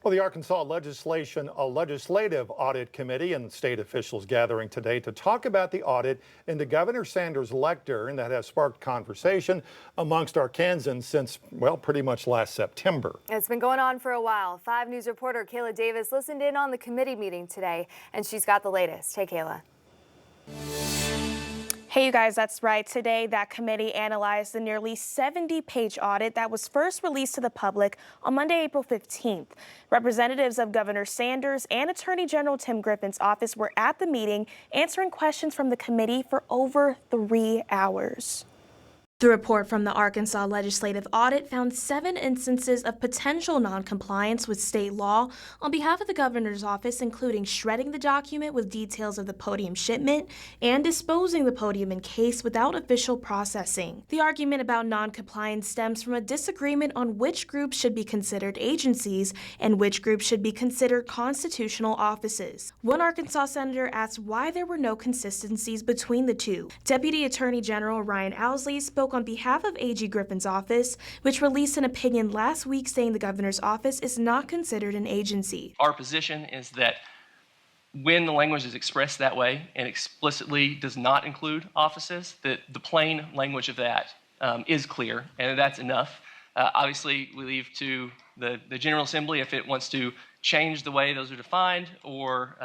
Well, the Arkansas Legislative Audit Committee and state officials gathering today to talk about the audit into Governor Sanders' lectern that has sparked conversation amongst Arkansans since, well, pretty much last September. It's been going on for a while. 5 News reporter Kayla Davis listened in on the committee meeting today, and she's got the latest. Hey, Kayla. Hey, you guys, that's right. Today, that committee analyzed the nearly 70-page audit that was first released to the public on Monday, April 15th. Representatives of Governor Sanders and Attorney General Tim Griffin's office were at the meeting answering questions from the committee for over 3 hours. The report from the Arkansas Legislative Audit found 7 instances of potential noncompliance with state law on behalf of the governor's office, including shredding the document with details of the podium shipment and disposing the podium in case without official processing. The argument about noncompliance stems from a disagreement on which groups should be considered agencies and which groups should be considered constitutional offices. One Arkansas senator asked why there were no consistencies between the two. Deputy Attorney General Ryan Owsley spoke on behalf of AG Griffin's office, which released an opinion last week saying the governor's office is not considered an agency. Our position is that when the language is expressed that way and explicitly does not include offices, that the plain language of that is clear, and that's enough. Obviously, we leave to the General Assembly if it wants to change the way those are defined or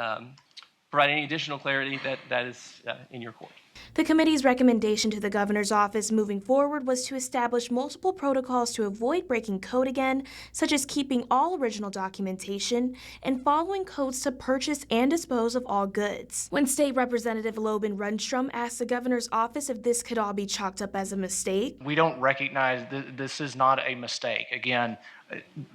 provide any additional clarity. That is in your court. The committee's recommendation to the governor's office moving forward was to establish multiple protocols to avoid breaking code again, such as keeping all original documentation and following codes to purchase and dispose of all goods. When State Representative Loban Rundstrom asked the governor's office if this could all be chalked up as a mistake, we don't recognize this is not a mistake. Again,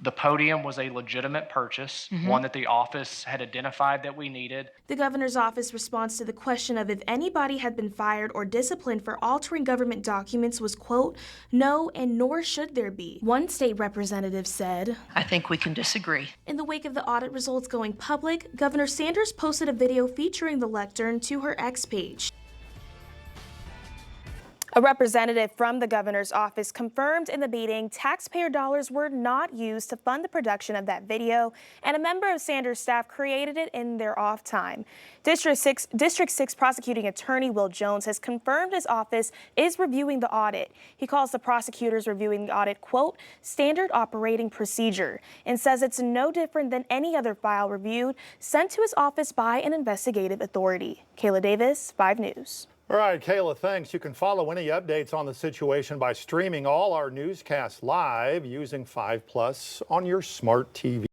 the podium was a legitimate purchase, one that the office had identified that we needed. The governor's office response to the question of if anybody had been fired or disciplined for altering government documents was, quote, no, and nor should there be. One state representative said, I think we can disagree. In the wake of the audit results going public, Governor Sanders posted a video featuring the lectern to her X page. A representative from the governor's office confirmed in the meeting taxpayer dollars were not used to fund the production of that video, and a member of Sanders' staff created it in their off time. District 6 prosecuting attorney Will Jones has confirmed his office is reviewing the audit. He calls the prosecutors reviewing the audit, quote, standard operating procedure, and says it's no different than any other file reviewed sent to his office by an investigative authority. Kayla Davis, 5 News. All right, Kayla, thanks. You can follow any updates on the situation by streaming all our newscasts live using 5 Plus on your smart TV.